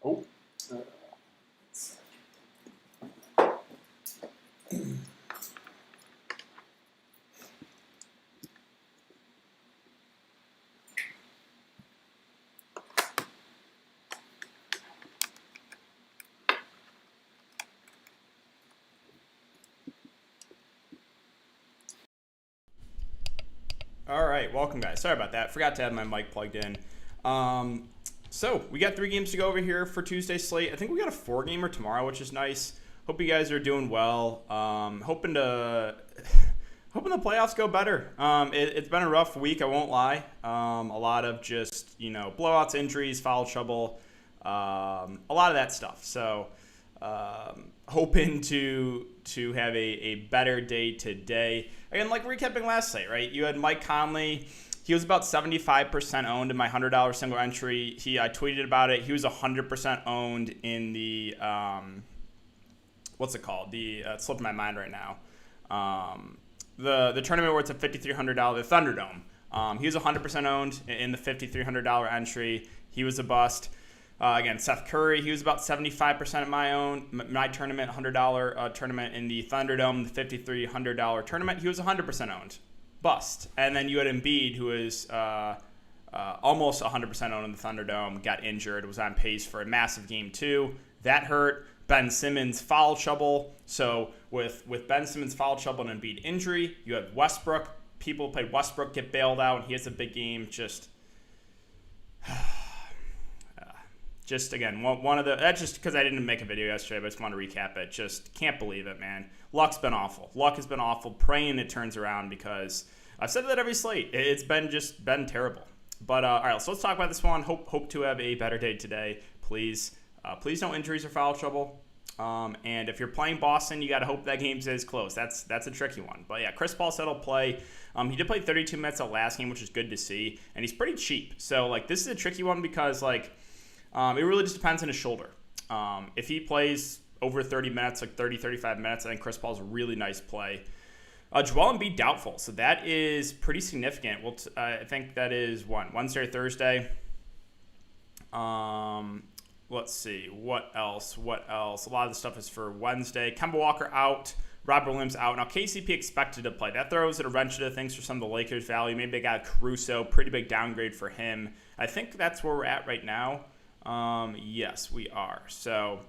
Oh. All right, welcome guys. Sorry about that. Forgot to have my mic plugged in. So we got 3 games to go over here for Tuesday slate. I think we got a 4-gamer tomorrow, which is nice. Hope you guys are doing well. Hoping the playoffs go better. It's been a rough week, I won't lie. A lot of just blowouts, injuries, foul trouble, a lot of that stuff. So hoping to have a better day today. Again, like recapping last night, right? You had Mike Conley. He was about 75% owned in my $100 single entry. I tweeted about it. He was 100% owned in the what's it called? It's slipping my mind right now. The tournament where it's a $5,300, the Thunderdome. He was 100% owned in the $5,300 entry. He was a bust. Again, Seth Curry, he was about 75% of my tournament, $100 tournament in the Thunderdome, the $5,300 tournament. He was 100% owned. Bust. And then you had Embiid, who was almost 100% owned in the Thunderdome, got injured, was on pace for a massive game 2. That hurt. Ben Simmons foul trouble. So with Ben Simmons foul trouble and Embiid injury, you had Westbrook. People played Westbrook get bailed out, and he has a big game. Just again, one of the, that's just because I didn't make a video yesterday, but I just want to recap it. Just can't believe it, man. Luck's been awful. Luck has been awful. Praying it turns around, because I've said that every slate. It's been terrible. But all right, so let's talk about this one. Hope to have a better day today, please. Please no injuries or foul trouble. And if you're playing Boston, you got to hope that game stays close. That's a tricky one. But yeah, Chris Paul said he'll play. He did play 32 minutes the last game, which is good to see. And he's pretty cheap. So like this is a tricky one because it really just depends on his shoulder. If he plays over 30 minutes, like 30, 35 minutes, I think Chris Paul's a really nice play. Joel Embiid doubtful, so that is pretty significant. I think that is Wednesday or Thursday. Let's see, what else? A lot of the stuff is for Wednesday. Kemba Walker out, Robert Williams out. Now KCP expected to play. That throws at a wrench into things for some of the Lakers' value. Maybe they got Caruso, pretty big downgrade for him. I think that's where we're at right now. Yes, we are. So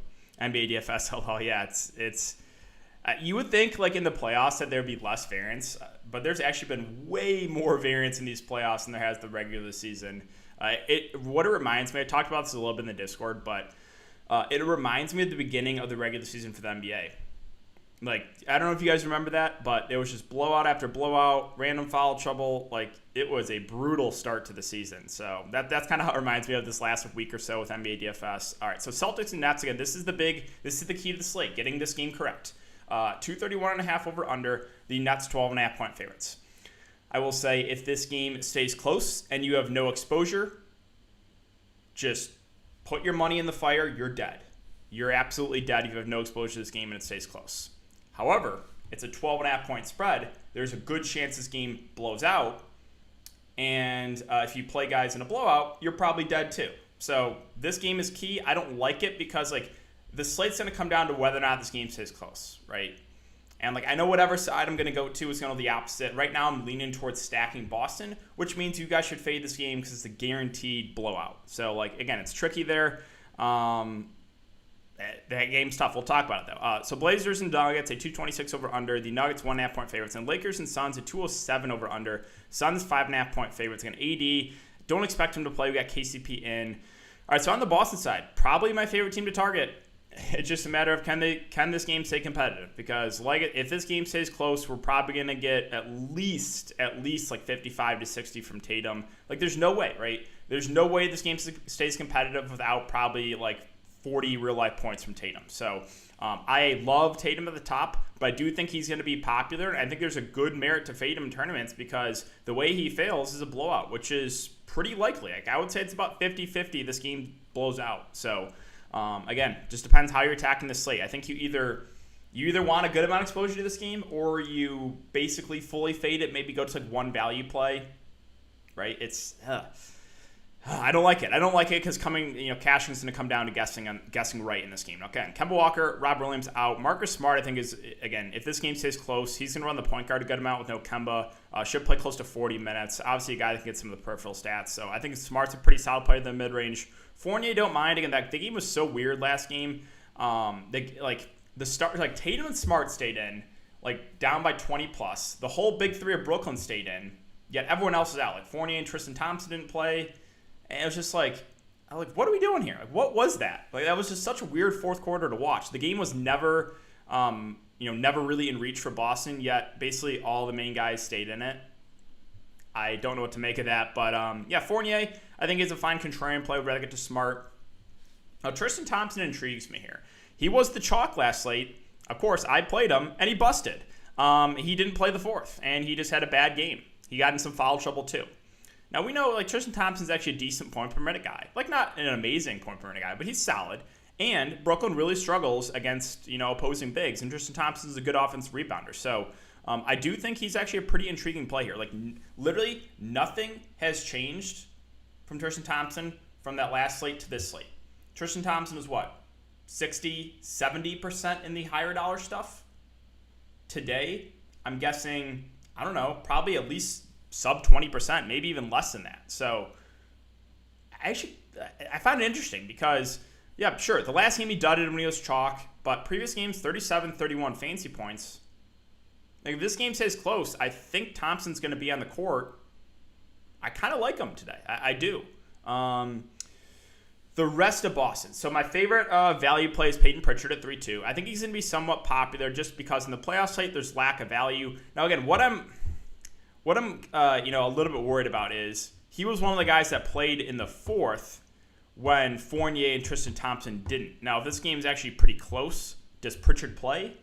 NBA DFS, oh yeah, it's you would think like in the playoffs that there'd be less variance, but there's actually been way more variance in these playoffs than there has the regular season. What it reminds me, I talked about this a little bit in the Discord, but it reminds me of the beginning of the regular season for the NBA. Like, I don't know if you guys remember that, but it was just blowout after blowout, random foul trouble. Like, it was a brutal start to the season. So that's kind of how it reminds me of this last week or so with NBA DFS. All right, so Celtics and Nets again. This is the key to the slate, getting this game correct. 231.5 over under. The Nets 12.5 point favorites. I will say if this game stays close and you have no exposure, just put your money in the fire. You're dead. You're absolutely dead if you have no exposure to this game and it stays close. However, it's a 12.5 point spread. There's a good chance this game blows out. And if you play guys in a blowout, you're probably dead too. So this game is key. I don't like it because the slate's going to come down to whether or not this game stays close, right? And I know whatever side I'm going to go to is going to be the opposite. Right now I'm leaning towards stacking Boston, which means you guys should fade this game because it's a guaranteed blowout. So again, it's tricky there. That game's tough. We'll talk about it, though. So Blazers and Nuggets, a 226 over under. The Nuggets 1.5 point favorites. And Lakers and Suns, a 207 over under. Suns 5.5 point favorites. Again, AD, don't expect him to play. We got KCP in. All right, so on the Boston side, probably my favorite team to target. It's just a matter of can this game stay competitive? Because if this game stays close, we're probably going to get at least 55 to 60 from Tatum. There's no way, right? There's no way this game stays competitive without probably 40 real-life points from Tatum. So I love Tatum at the top, but I do think he's going to be popular. And I think there's a good merit to fade him in tournaments because the way he fails is a blowout, which is pretty likely. I would say it's about 50-50 this game blows out. So, again, just depends how you're attacking the slate. I think you either want a good amount of exposure to this game or you basically fully fade it, maybe go to one value play, right? I don't like it. I don't like it because cashing's going to come down to guessing right in this game. Okay, Kemba Walker, Rob Williams out. Marcus Smart, I think, is, again, if this game stays close, he's going to run the point guard a good amount with no Kemba. Should play close to 40 minutes. Obviously, a guy that can get some of the peripheral stats. So I think Smart's a pretty solid player in the mid-range. Fournier, don't mind. Again, the game was so weird last game. Tatum and Smart stayed in, down by 20 plus. The whole big three of Brooklyn stayed in, yet everyone else is out. Fournier and Tristan Thompson didn't play. And it was just what are we doing here? What was that? That was just such a weird fourth quarter to watch. The game was never, never really in reach for Boston, yet basically all the main guys stayed in it. I don't know what to make of that, but Fournier, I think, is a fine contrarian play. I'd rather get to Smart. Now, Tristan Thompson intrigues me here. He was the chalk last slate. Of course, I played him, and he busted. He didn't play the fourth, and he just had a bad game. He got in some foul trouble, too. Now, we know Tristan Thompson's actually a decent point per minute guy. Not an amazing point per minute guy, but he's solid. And Brooklyn really struggles against, opposing bigs. And Tristan Thompson's a good offensive rebounder. So I do think he's actually a pretty intriguing play here. Literally nothing has changed from Tristan Thompson from that last slate to this slate. Tristan Thompson was what? 60, 70% in the higher dollar stuff? Today, I'm guessing, I don't know, probably at least sub 20%, maybe even less than that. So I found it interesting because, yeah, sure, the last game he dudded when he was chalk, but previous games, 37, 31 fantasy points. If this game stays close, I think Thompson's going to be on the court. I kind of like him today. I do. The rest of Boston. So my favorite value play is Peyton Pritchard at 3-2. I think he's going to be somewhat popular just because in the playoff slate there's lack of value. Now, again, what I'm a little bit worried about is he was one of the guys that played in the fourth when Fournier and Tristan Thompson didn't. Now, if this game is actually pretty close, does Pritchard play?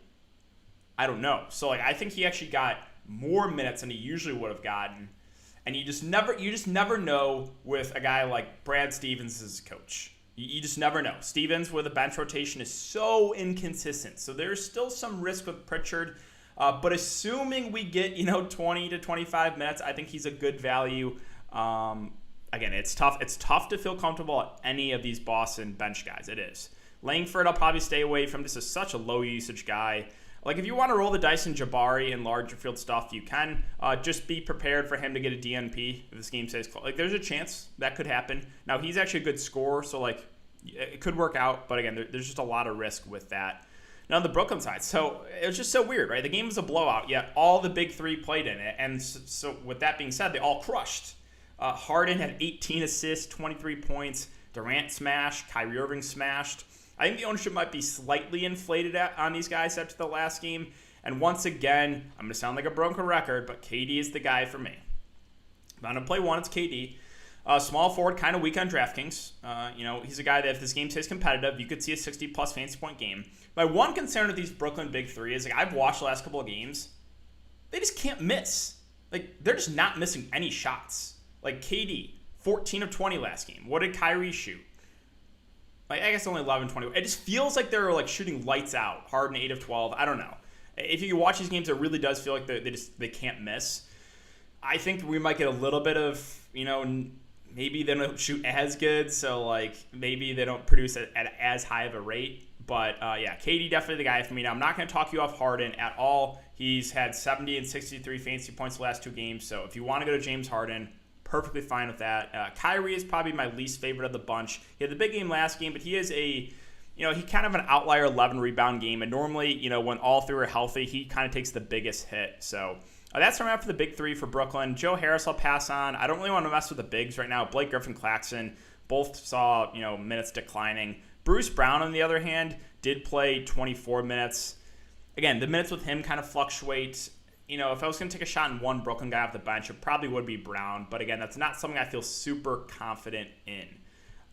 I don't know. So, I think he actually got more minutes than he usually would have gotten. And you just never know with a guy like Brad Stevens as coach. You just never know. Stevens with a bench rotation is so inconsistent. So there's still some risk with Pritchard. But assuming we get 20 to 25 minutes, I think he's a good value. Again, it's tough. It's tough to feel comfortable at any of these Boston bench guys. It is. Langford, I'll probably stay away from. This is such a low usage guy. If you want to roll the dice in Jabari and larger field stuff, you can. Just be prepared for him to get a DNP if this game stays close. There's a chance that could happen. Now, he's actually a good scorer, so it could work out. But again, there's just a lot of risk with that. Now, on the Brooklyn side, so it was just so weird, right? The game was a blowout, yet all the big three played in it. And so with that being said, they all crushed. Harden had 18 assists, 23 points. Durant smashed. Kyrie Irving smashed. I think the ownership might be slightly inflated on these guys after the last game. And once again, I'm going to sound like a broken record, but KD is the guy for me. If I'm going to play one, it's KD. Small forward, kind of weak on DraftKings. He's a guy that if this game stays competitive, you could see a 60-plus fantasy point game. My one concern with these Brooklyn Big Three is I've watched the last couple of games. They just can't miss. They're just not missing any shots. KD, 14 of 20 last game. What did Kyrie shoot? I guess only 11, 20. It just feels like they're shooting lights out. Harden 8 of 12. I don't know. If you watch these games, it really does feel like they can't miss. I think we might get a little bit of, maybe they don't shoot as good, so maybe they don't produce at as high of a rate. But KD definitely the guy for me. Now, I'm not going to talk you off Harden at all. He's had 70 and 63 fantasy points the last two games. So if you want to go to James Harden, perfectly fine with that. Kyrie is probably my least favorite of the bunch. He had the big game last game, but he is he kind of an outlier 11 rebound game. And normally, when all three are healthy, he kind of takes the biggest hit. So that's where I'm at for the big three for Brooklyn. Joe Harris, I'll pass on. I don't really want to mess with the bigs right now. Blake Griffin, Claxton, both saw, minutes declining. Bruce Brown, on the other hand, did play 24 minutes. Again, the minutes with him kind of fluctuate. If I was going to take a shot in one Brooklyn guy off the bench, it probably would be Brown. But again, that's not something I feel super confident in.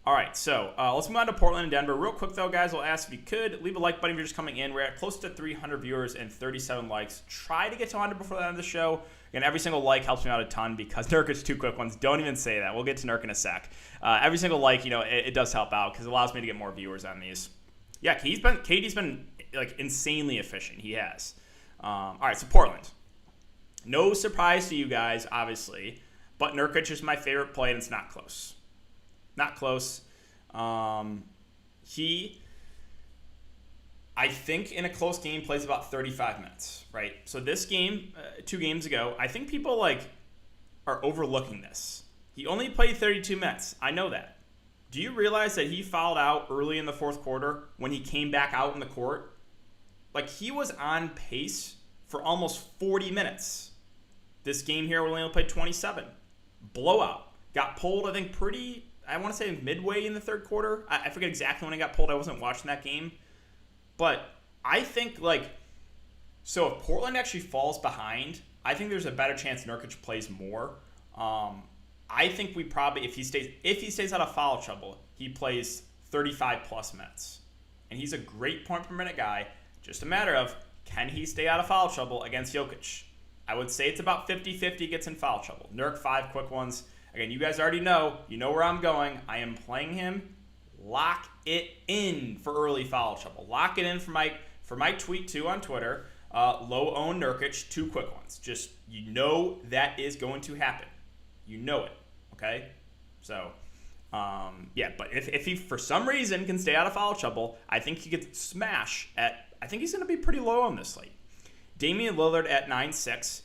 All right, so let's move on to Portland and Denver. Real quick, though, guys, I'll ask if you could leave a like button if you're just coming in. We're at close to 300 viewers and 37 likes. Try to get to 100 before the end of the show. Again, every single like helps me out a ton because Nurkic's 2 quick ones. Don't even say that. We'll get to Nurk in a sec. Every single like, it does help out because it allows me to get more viewers on these. Yeah, KD's been insanely efficient. He has. All right, so Portland. No surprise to you guys, obviously, but Nurkic is my favorite play, and it's not close. Not close. He, I think, in a close game plays about 35 minutes, right? So this game, 2 games ago, I think people are overlooking this. He only played 32 minutes. I know that. Do you realize that he fouled out early in the fourth quarter when he came back out in the court? He was on pace for almost 40 minutes. This game here, we only played 27. Blowout. Got pulled, I think, I want to say midway in the third quarter. I forget exactly when he got pulled. I wasn't watching that game. But I think, so if Portland actually falls behind, I think there's a better chance Nurkic plays more. I think we probably, if he stays out of foul trouble, he plays 35 plus minutes. And he's a great point per minute guy. Just a matter of, can he stay out of foul trouble against Jokic? I would say it's about 50-50 gets in foul trouble. Nurk, 5 quick ones. Again, you guys already know. You know where I'm going. I am playing him. Lock it in for early foul trouble. Lock it in for my tweet, too, on Twitter. Low own Nurkic, 2 quick ones. Just, you know that is going to happen. You know it. Okay? So, yeah. But if he, for some reason, can stay out of foul trouble, I think he could smash I think he's going to be pretty low on this slate. Damian Lillard at 9.6.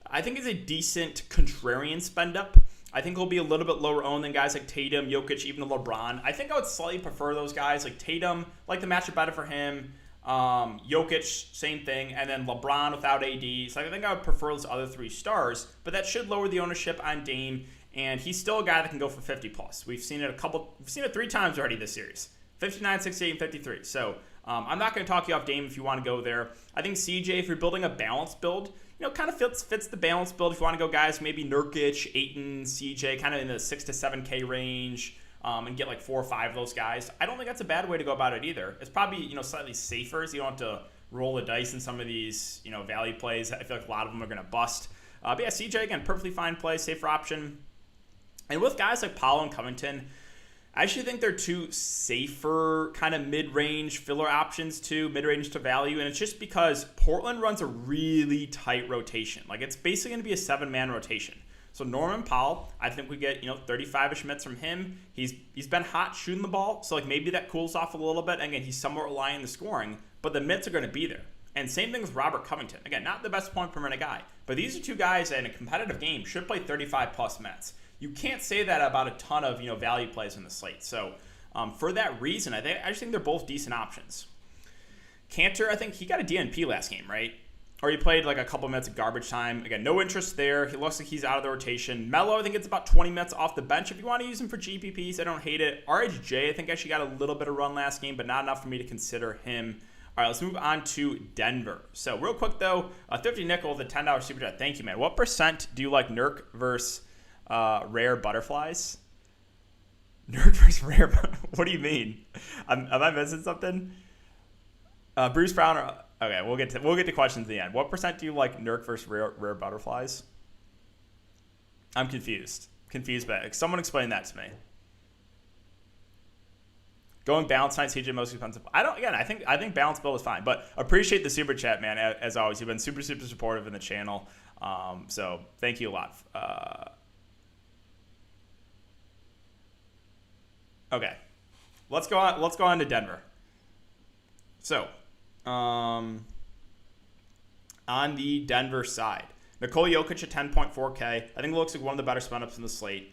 I think he's a decent contrarian spend up. I think he'll be a little bit lower owned than guys like Tatum, Jokic, even LeBron. I think I would slightly prefer those guys. Like Tatum, like the matchup better for him. Jokic, same thing. And then LeBron without AD. So I think I would prefer those other 3 stars. But that should lower the ownership on Dame. And he's still a guy that can go for 50 plus. We've seen it 3 times already this series. 59, 68, and 53. So I'm not going to talk you off Dame if you want to go there. I think CJ, if you're building a balanced build, kind of fits the balanced build. If you want to go guys, maybe Nurkic, Ayton, CJ, kind of in the 6 to 7K range, and get 4 or 5 of those guys. I don't think that's a bad way to go about it either. It's probably, slightly safer, so you don't have to roll the dice in some of these, value plays. I feel like a lot of them are going to bust. But yeah, CJ, again, perfectly fine play, safer option. And with guys like Powell and Covington, I actually think they're 2 safer kind of mid-range filler options too, mid-range to value, and it's just because Portland runs a really tight rotation. It's basically going to be a 7-man rotation. So Norman Powell, I think we get 35-ish minutes from him. He's been hot shooting the ball, so maybe that cools off a little bit. And again, he's somewhat relying on the scoring, but the minutes are going to be there. And same thing with Robert Covington. Again, not the best point per minute guy, but these are 2 guys that in a competitive game should play 35 plus minutes. You can't say that about a ton of value plays on the slate. So for that reason, I just think they're both decent options. Cantor, I think he got a DNP last game, right? Or he played a couple minutes of garbage time. Again, no interest there. He looks like he's out of the rotation. Melo, I think it's about 20 minutes off the bench. If you want to use him for GPPs, I don't hate it. RHJ, I think actually got a little bit of run last game, but not enough for me to consider him. All right, let's move on to Denver. So real quick, though, Thrifty Nickel, the $10 super chat. Thank you, man. What percent do you like Nurk versus rare butterflies? Nurk versus rare. What do you mean? Am I missing something? Bruce Brown. Okay, we'll get to questions at the end. What percent do you like Nurk versus rare butterflies? I'm confused. But someone explain that to me. Going balance night, CJ most expensive. I think balance build is fine, but appreciate the super chat, man. As always, you've been super supportive in the channel. So thank you a lot. Okay, let's go on to Denver. So, on the Denver side, Nikola Jokic at 10.4K. I think it looks like one of the better spin ups in the slate.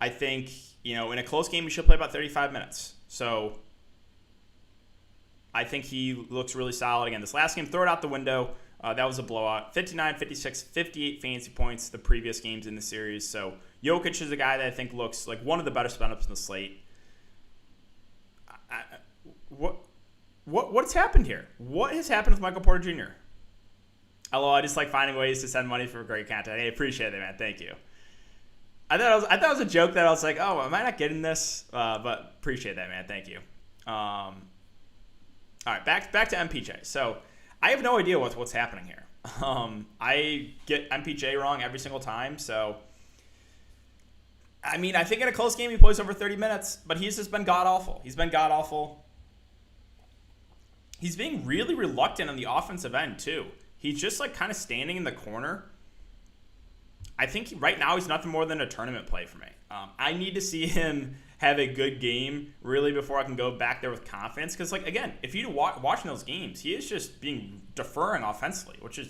I think, in a close game, he should play about 35 minutes. So I think he looks really solid. Again, this last game, throw it out the window. That was a blowout. 59, 56, 58 fantasy points the previous games in the series. So Jokic is a guy that I think looks like one of the better spin-ups in the slate. What's happened here? What has happened with Michael Porter Jr.? Hello, I just like finding ways to send money for great content. Hey, appreciate it, man. Thank you. I thought it was a joke that I was like, oh, am I not getting this? But appreciate that, man. Thank you. All right, back to MPJ. So I have no idea what's happening here. I get MPJ wrong every single time. So, I mean, I think in a close game he plays over 30 minutes, but he's just been god-awful. He's being really reluctant on the offensive end, too. He's just, kind of standing in the corner. I think right now he's nothing more than a tournament play for me. I need to see him have a good game really before I can go back there with confidence. Because, like, again, if you're watching those games, he is just deferring offensively, which is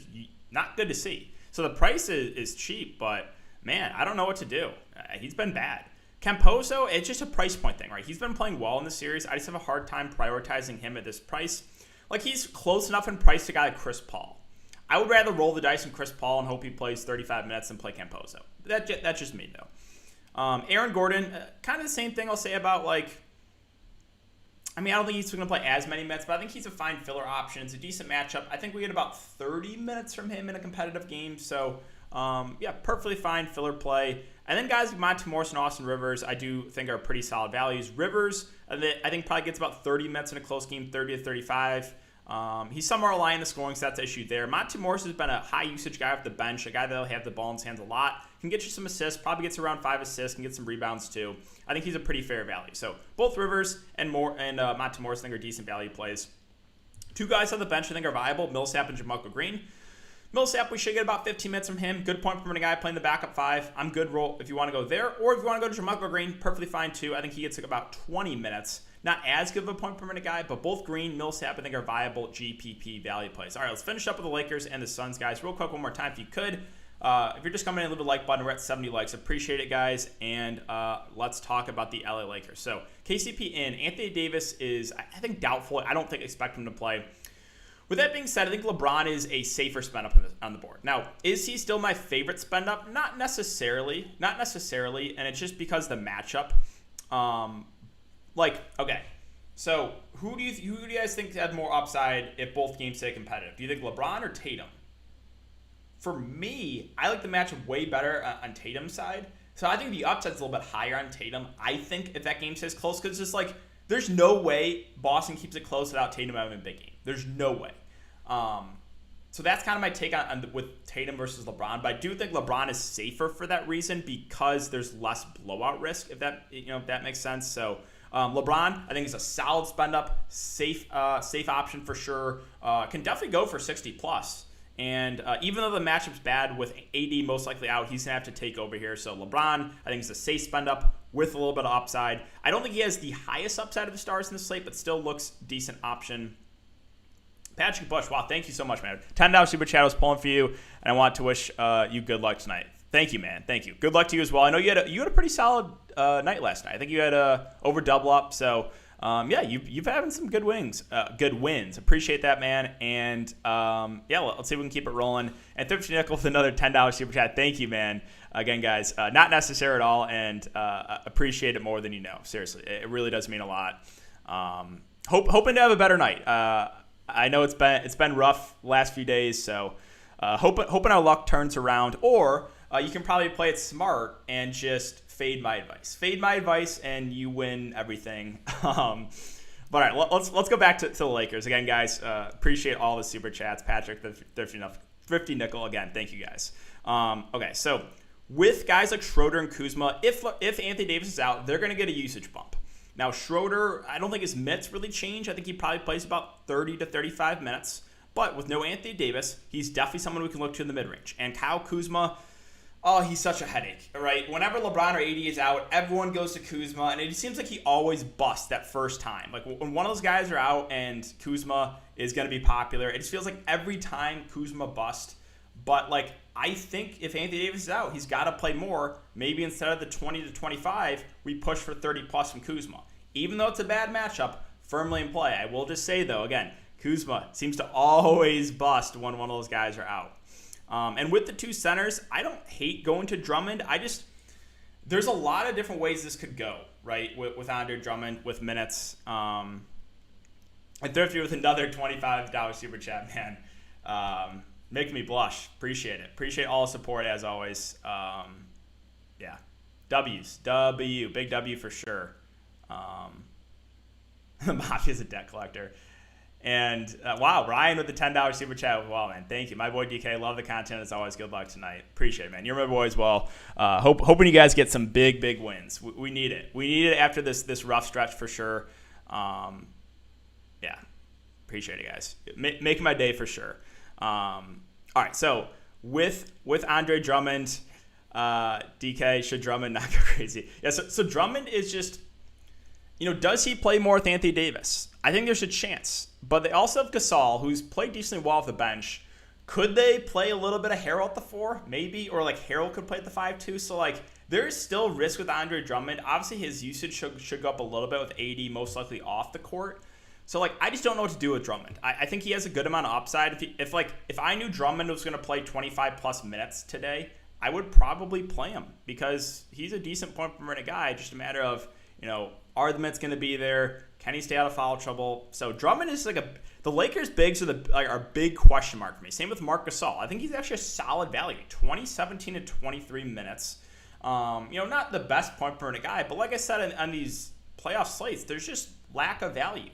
not good to see. So the price is cheap, but, man, I don't know what to do. He's been bad. Camposo, it's just a price point thing, right? He's been playing well in the series. I just have a hard time prioritizing him at this price. Like, he's close enough in price to a guy like Chris Paul. I would rather roll the dice on Chris Paul and hope he plays 35 minutes than play Camposo. That's just me, though. Aaron Gordon, kind of the same thing I'll say about, like, I don't think he's going to play as many minutes, but I think he's a fine filler option. It's a decent matchup. I think we get about 30 minutes from him in a competitive game. So, perfectly fine filler play. And then guys like Monte Morris and Austin Rivers, I do think are pretty solid values. Rivers, I think probably gets about 30 minutes in a close game, 30 to 35. He's somewhere aligned in the scoring, so that's the issue there. Monte Morris has been a high-usage guy off the bench, a guy that'll have the ball in his hands a lot. Can get you some assists, probably gets around 5 assists, can get some rebounds too. I think he's a pretty fair value. So both Rivers and Monte Morris I think are decent value plays. Two guys on the bench I think are viable, Millsap and JaMychal Green. Millsap, we should get about 15 minutes from him. Good point from a guy playing the backup 5. I'm good roll if you want to go there. Or if you want to go to JaMychal Green, perfectly fine too. I think he gets about 20 minutes. Not as good of a point per minute guy, but both Green, Millsap, I think are viable GPP value plays. All right, let's finish up with the Lakers and the Suns, guys. Real quick, one more time if you could. If you're just coming in, leave a like button. We're at 70 likes. Appreciate it, guys. And let's talk about the LA Lakers. So KCP in. Anthony Davis is, I think, doubtful. I don't expect him to play. With that being said, I think LeBron is a safer spend up on the board. Now, is he still my favorite spend up? Not necessarily. And it's just because the matchup. Okay, so who do you guys think had more upside if both games stay competitive? Do you think LeBron or Tatum? For me, I like the matchup way better on Tatum's side. So I think the upside's a little bit higher on Tatum. I think if that game stays close, because it's just like there's no way Boston keeps it close without Tatum having a big game. There's no way. So that's kind of my take on with Tatum versus LeBron. But I do think LeBron is safer for that reason because there's less blowout risk. If that makes sense. So. LeBron, I think, is a solid spend up, safe option for sure. Can definitely go for 60 plus. And even though the matchup's bad with AD most likely out, he's gonna have to take over here. So LeBron, I think, is a safe spend up with a little bit of upside. I don't think he has the highest upside of the stars in the slate, but still looks decent option. Patrick Bush, wow, thank you so much, man. $10 super chat I was pulling for you, and I want to wish you good luck tonight. Thank you, man. Thank you. Good luck to you as well. I know you had a pretty solid night last night. I think you had over double up. So you've having some good wins. Appreciate that, man. And let's see if we can keep it rolling. And Thrifty Nickel with another $10 super chat. Thank you, man. Again, guys, not necessary at all, and appreciate it more than you know. Seriously, it really does mean a lot. Hoping to have a better night. I know it's been rough last few days, so hoping our luck turns around, or you can probably play it smart and just fade my advice. Fade my advice, and you win everything. But all right, let's go back to the Lakers again, guys. Appreciate all the super chats, Patrick, Thrifty Nickel. Again, thank you guys. Okay, so with guys like Schroeder and Kuzma, if Anthony Davis is out, they're going to get a usage bump. Now Schroeder, I don't think his minutes really change. I think he probably plays about 30 to 35 minutes. But with no Anthony Davis, he's definitely someone we can look to in the mid-range. And Kyle Kuzma, oh, he's such a headache, right? Whenever LeBron or AD is out, everyone goes to Kuzma, and it seems like he always busts that first time. Like, when one of those guys are out and Kuzma is going to be popular, it just feels like every time Kuzma busts. But, like, I think if Anthony Davis is out, he's got to play more. Maybe instead of the 20 to 25, we push for 30-plus from Kuzma. Even though it's a bad matchup, firmly in play. I will just say, though, again, Kuzma seems to always bust when one of those guys are out. And with the two centers, I don't hate going to Drummond. There's a lot of different ways this could go, right? With Andre Drummond, with minutes. And Thrifty with another $25 super chat, man. Making me blush. Appreciate it. Appreciate all the support as always. Big W for sure. The Mafia's a debt collector. And wow, Ryan with the $10 super chat. Wow, man, thank you. My boy DK, love the content as always. Good luck tonight. Appreciate it, man. You're my boy as well. Hoping you guys get some big wins. We need it. We need it after this rough stretch for sure. Appreciate it, guys. Making my day for sure. All right, so with Andre Drummond, DK, should Drummond not go crazy? Yeah, so Drummond is just, does he play more with Anthony Davis? I think there's a chance. But they also have Gasol, who's played decently well off the bench. Could they play a little bit of Harrell at the 4? Maybe. Or Harrell could play at the 5 too. So there is still risk with Andre Drummond. Obviously his usage should go up a little bit with AD most likely off the court. So I just don't know what to do with Drummond. I think he has a good amount of upside. If I knew Drummond was going to play 25 plus minutes today, I would probably play him because he's a decent point per minute guy. Just a matter of, are the minutes going to be there? Can he stay out of foul trouble? So Drummond is the Lakers bigs are a big question mark for me. Same with Marc Gasol. I think he's actually a solid value. 17 to 23 minutes. Not the best point per minute guy, but like I said on these playoff slates, there's just lack of value.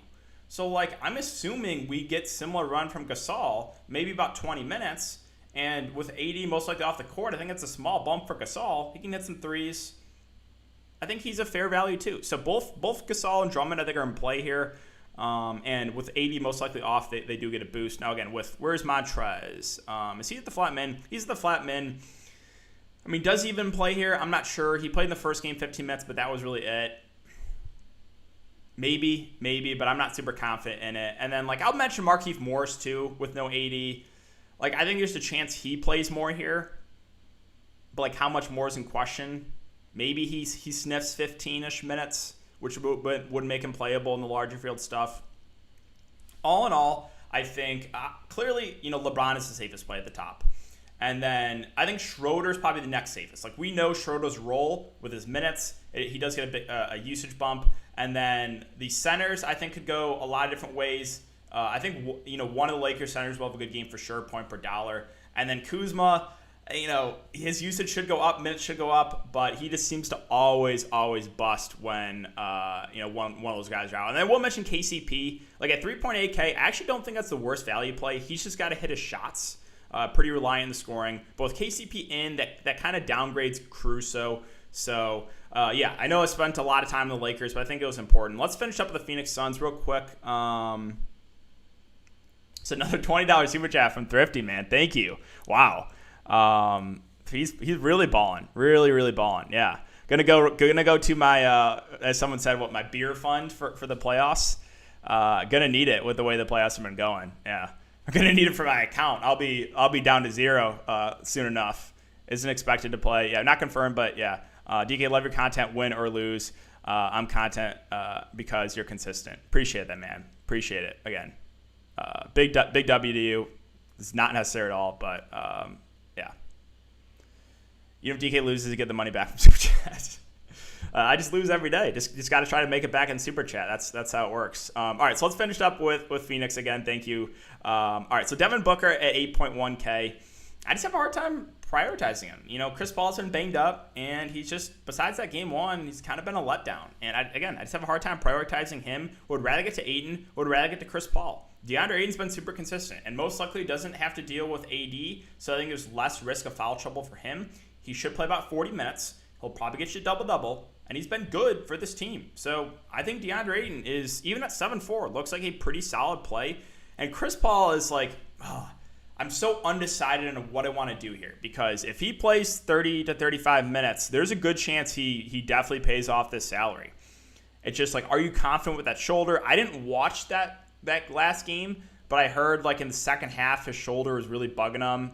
So I'm assuming we get similar run from Gasol, maybe about 20 minutes, and with AD most likely off the court, I think it's a small bump for Gasol. He can hit some threes. I think he's a fair value too. So both Gasol and Drummond I think are in play here. And with AD most likely off, they do get a boost. Now again, where's Montrez? Is he at the flat min? He's at the flat min. I mean, does he even play here? I'm not sure. He played in the first game 15 minutes, but that was really it. Maybe, but I'm not super confident in it. And then I'll mention Markieff Morris too with no AD. I think there's a chance he plays more here. But how much more is in question? Maybe he sniffs 15-ish minutes, which would make him playable in the larger field stuff. All in all, I think clearly, LeBron is the safest play at the top. And then I think Schroeder's probably the next safest. We know Schroeder's role with his minutes. He does get a usage bump. And then the centers, I think, could go a lot of different ways. I think, one of the Lakers centers will have a good game for sure, point per dollar. And then Kuzma, his usage should go up, minutes should go up, but he just seems to always bust when, one of those guys are out. And I will mention KCP. At 3.8K, I actually don't think that's the worst value play. He's just got to hit his shots. Pretty reliant on the scoring. Both KCP in, that kind of downgrades Caruso. So, I know I spent a lot of time in the Lakers, but I think it was important. Let's finish up with the Phoenix Suns real quick. It's another $20 super chat from Thrifty, man. Thank you. Wow. He's really balling. Really balling. Yeah. Gonna go to my as someone said, my beer fund for the playoffs. Gonna need it with the way the playoffs have been going. Yeah. I'm gonna need it for my account. I'll be down to zero soon enough. Isn't expected to play. Yeah, not confirmed, but yeah. DK, love your content, win or lose. I'm content because you're consistent. Appreciate that, man. Appreciate it. Again, big W to you. It's not necessary at all, but yeah. If DK loses, you get the money back from Super Chat. I just lose every day. Just got to try to make it back in Super Chat. That's how it works. All right, so let's finish up with Phoenix again. Thank you. All right, so Devin Booker at 8.1K. I just have a hard time prioritizing him. Chris Paul's been banged up, and he's just, besides that game one, he's kind of been a letdown. And I just have a hard time prioritizing him. Would rather get to Ayton. Would rather get to Chris Paul. DeAndre Ayton's been super consistent, and most likely doesn't have to deal with AD, so I think there's less risk of foul trouble for him. He should play about 40 minutes. He'll probably get you a double-double, and he's been good for this team. So I think DeAndre Ayton is, even at 7.4, looks like a pretty solid play. And Chris Paul is I'm so undecided on what I want to do here, because if he plays 30 to 35 minutes, there's a good chance he definitely pays off this salary. It's just are you confident with that shoulder? I didn't watch that last game, but I heard in the second half his shoulder was really bugging him.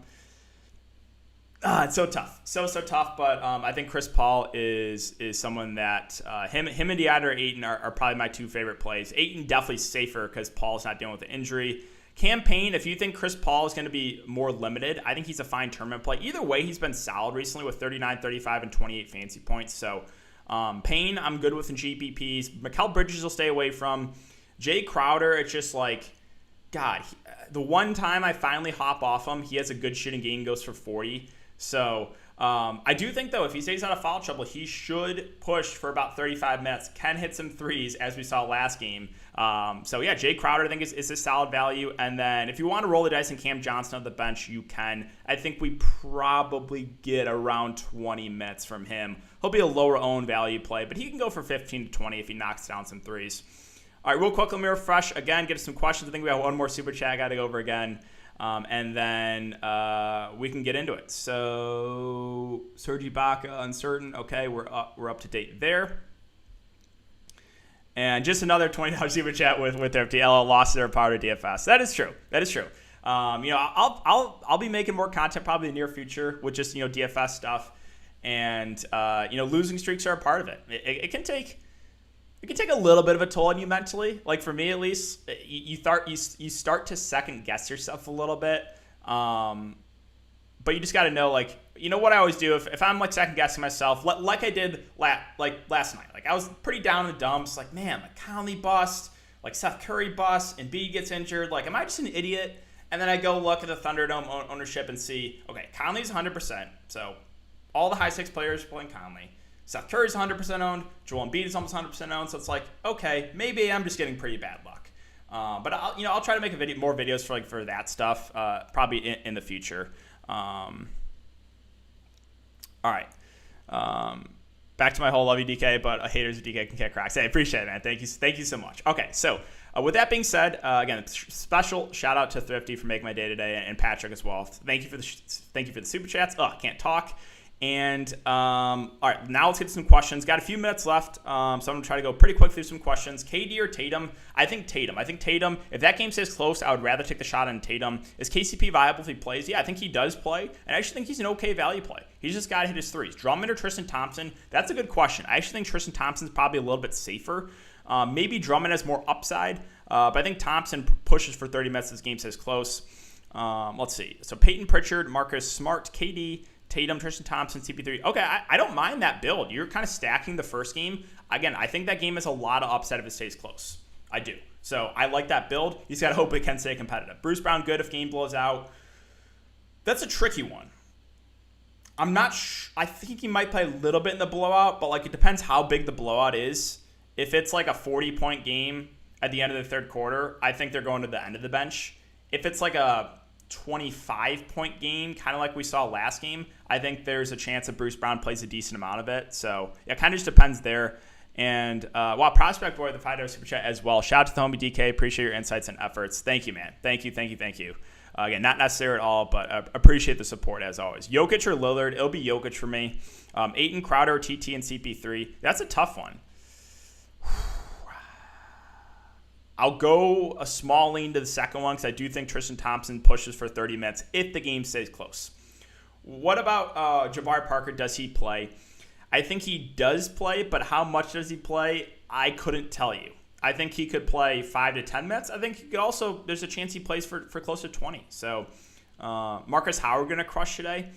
It's so tough, so tough. But I think Chris Paul is someone that him and DeAndre Ayton are probably my two favorite plays. Ayton definitely safer because Paul's not dealing with the injury. Campaign, if you think Chris Paul is going to be more limited, I think he's a fine tournament play. Either way, he's been solid recently with 39, 35, and 28 fantasy points. So Payne, I'm good with in GPPs. Mikal Bridges will stay away from. Jay Crowder, it's just God, the one time I finally hop off him, he has a good shooting game, goes for 40. So I do think, though, if he stays out of foul trouble, he should push for about 35 minutes. Can hit some threes, as we saw last game. So, yeah, Jay Crowder, I think, is a solid value. And then if you want to roll the dice and Cam Johnson on the bench, you can. I think we probably get around 20 minutes from him. He'll be a lower owned value play, but he can go for 15 to 20 if he knocks down some threes. All right, real quick, let me refresh. Again, get some questions. I think we have one more super chat I got to go over again. And then we can get into it. So Serge Ibaka, uncertain. Okay, we're up to date there. And just another $20 super chat with FTL losses are part of DFS. That is true. I'll be making more content probably in the near future with just DFS stuff, and losing streaks are a part of it. It can take a little bit of a toll on you mentally. Like for me at least, you start to second guess yourself a little bit. But you just got to know, like, what I always do if I'm like second guessing myself, like I did last night. Like I was pretty down in the dumps. Like, man, like Conley bust, like Seth Curry bust, and B gets injured. Like, am I just an idiot? And then I go look at the Thunderdome ownership and see, okay, Conley's 100%. So all the high stakes players are playing Conley. Seth Curry's 100% owned. Joel Embiid is almost 100% owned. So it's like, okay, maybe I'm just getting pretty bad luck. But I'll try to make more videos for that stuff, probably in the future. All right. Back to my whole love you DK, but haters of DK can get cracks. Hey, I appreciate it, man. Thank you so much. Okay, so with that being said, again, special shout out to Thrifty for making my day today, and Patrick as well. Thank you for the super chats. I can't talk. And all right, now let's get to some questions. Got a few minutes left, so I'm gonna try to go pretty quick through some questions. KD or Tatum? I think Tatum. If that game stays close, I would rather take the shot on Tatum. Is KCP viable if he plays? Yeah, I think he does play, and I actually think he's an okay value play. He's just got to hit his threes. Drummond or Tristan Thompson? That's a good question. I actually think Tristan Thompson's probably a little bit safer. Maybe Drummond has more upside, but I think Thompson pushes for 30 minutes. This game stays close. Let's see. So Peyton Pritchard, Marcus Smart, KD. Tatum, Tristan Thompson, CP3. Okay, I don't mind that build. You're kind of stacking the first game. Again, I think that game has a lot of upside if it stays close. I do. So I like that build. You just got to hope it can stay competitive. Bruce Brown, good if game blows out. That's a tricky one. I'm not I think he might play a little bit in the blowout, but like it depends how big the blowout is. If it's like a 40-point game at the end of the third quarter, I think they're going to the end of the bench. If it's like a 25-point game, kind of like we saw last game, I think there's a chance that Bruce Brown plays a decent amount of it. So yeah, it kind of just depends there. And Prospect Boy, the $5 super chat as well. Shout out to the homie DK. Appreciate your insights and efforts. Thank you, man. Thank you. Again, not necessary at all, but appreciate the support as always. Jokic or Lillard? It'll be Jokic for me. Ayton, Crowder, TT, and CP3. That's a tough one. I'll go a small lean to the second one because I do think Tristan Thompson pushes for 30 minutes if the game stays close. What about Jabari Parker? Does he play? I think he does play, but how much does he play? I couldn't tell you. I think he could play 5 to 10 minutes. I think he could also, there's a chance he plays for close to 20. So Marcus Howard going to crush today.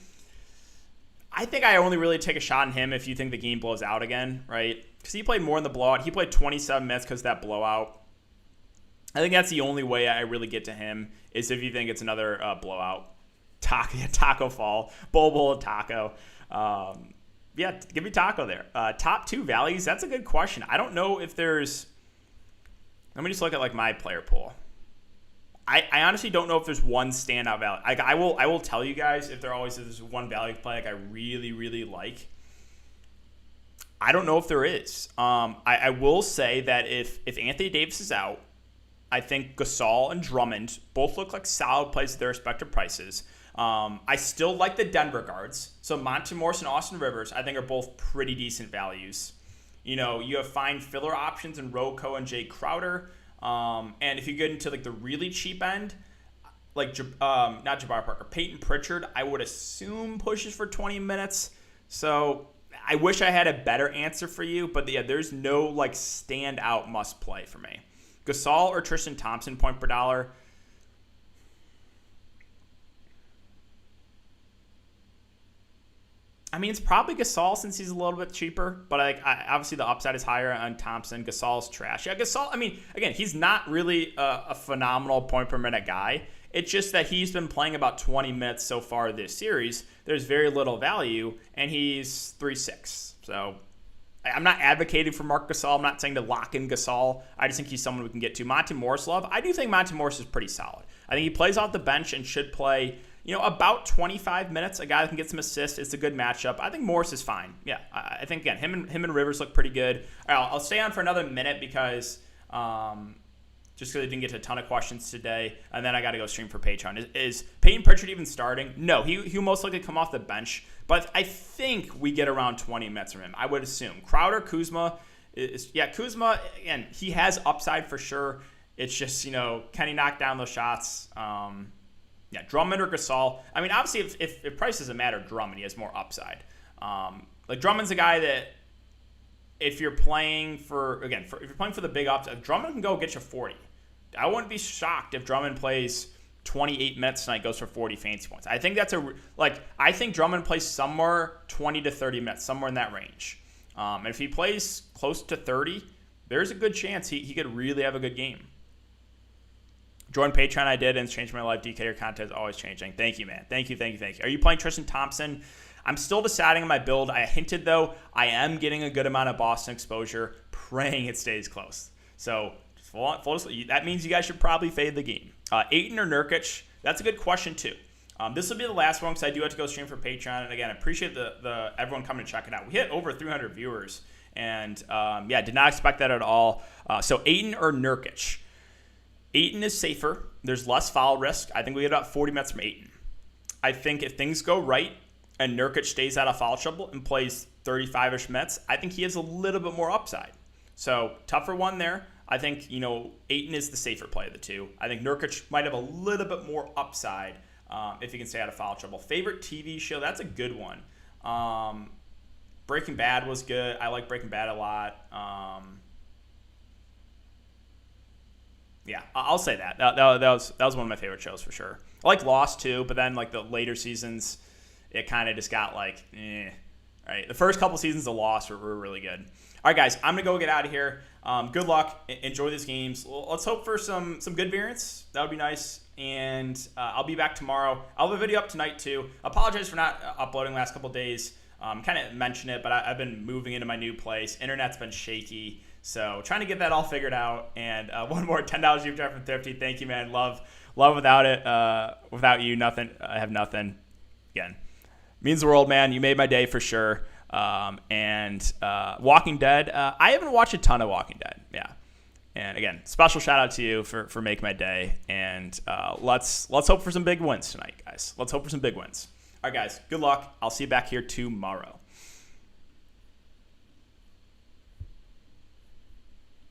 I think I only really take a shot on him if you think the game blows out again, right? Because he played more in the blowout. He played 27 minutes because of that blowout. I think that's the only way I really get to him is if you think it's another blowout. Taco fall. Bowl and Taco. Yeah, give me Taco there. Top 2 values, that's a good question. I don't know if there's... Let me just look at like my player pool. I honestly don't know if there's one standout value. Like I will tell you guys if there always is one value play like I really, really like. I don't know if there is. I will say that if Anthony Davis is out, I think Gasol and Drummond both look like solid plays at their respective prices. I still like the Denver guards. So Monte Morris and Austin Rivers, I think, are both pretty decent values. You know, you have fine filler options in Rocco and Jay Crowder. And if you get into like the really cheap end, like not Jabari Parker, Peyton Pritchard, I would assume pushes for 20 minutes. So I wish I had a better answer for you, but yeah, there's no like standout must play for me. Gasol or Tristan Thompson point per dollar. I mean, it's probably Gasol since he's a little bit cheaper, but obviously the upside is higher on Thompson. Gasol's trash. Yeah, Gasol, I mean, again, he's not really a phenomenal point per minute guy. It's just that he's been playing about 20 minutes so far this series. There's very little value, and he's 3.6. So I'm not advocating for Marc Gasol. I'm not saying to lock in Gasol. I just think he's someone we can get to. Monte Morris love. I do think Monte Morris is pretty solid. I think he plays off the bench and should play, about 25 minutes. A guy that can get some assists. It's a good matchup. I think Morris is fine. Yeah, I think, again, him and Rivers look pretty good. All right, I'll stay on for another minute because just because I didn't get to a ton of questions today. And then I got to go stream for Patreon. Is Peyton Pritchard even starting? No, he'll most likely come off the bench. But I think we get around 20 minutes from him, I would assume. Crowder, Kuzma. Kuzma, again, he has upside for sure. It's just, can he knock down those shots? Drummond or Gasol. I mean, obviously, if price doesn't matter, Drummond, he has more upside. Drummond's a guy that if you're playing for the big upside, Drummond can go get you 40. I wouldn't be shocked if Drummond plays 28 minutes tonight, goes for 40 fantasy points. I think I think Drummond plays somewhere 20 to 30 minutes, somewhere in that range. And if he plays close to 30, there's a good chance he could really have a good game. Join Patreon, I did, and it's changed my life. DK, your content is always changing. Thank you, man. Thank you. Are you playing Tristan Thompson? I'm still deciding on my build. I hinted, though, I am getting a good amount of Boston exposure, praying it stays close. So that means you guys should probably fade the game. Ayton or Nurkic? That's a good question, too. This will be the last one because I do have to go stream for Patreon. And, again, I appreciate the everyone coming to check it out. We hit over 300 viewers. And, did not expect that at all. So Ayton or Nurkic? Ayton is safer. There's less foul risk. I think we get about 40 minutes from Ayton. I think if things go right and Nurkic stays out of foul trouble and plays 35-ish minutes, I think he has a little bit more upside. So tougher one there. I think, Ayton is the safer play of the two. I think Nurkic might have a little bit more upside if he can stay out of foul trouble. Favorite TV show? That's a good one. Breaking Bad was good. I like Breaking Bad a lot. Yeah, I'll say that. That was one of my favorite shows for sure. I like Lost too, but then the later seasons, it kind of just got Right, the first couple seasons of Lost were really good. All right, guys, I'm gonna go get out of here. Good luck. Enjoy these games. Let's hope for some good variance. That would be nice. And I'll be back tomorrow. I'll have a video up tonight too. Apologize for not uploading the last couple days. Kind of mentioned it, but I've been moving into my new place. Internet's been shaky. So trying to get that all figured out. And one more $10 Jeep drive from Thrifty. Thank you, man. Love without it. Without you, nothing. I have nothing. Again, means the world, man. You made my day for sure. And Walking Dead. I haven't watched a ton of Walking Dead. Yeah. And again, special shout out to you for making my day. And let's hope for some big wins tonight, guys. Let's hope for some big wins. All right, guys. Good luck. I'll see you back here tomorrow.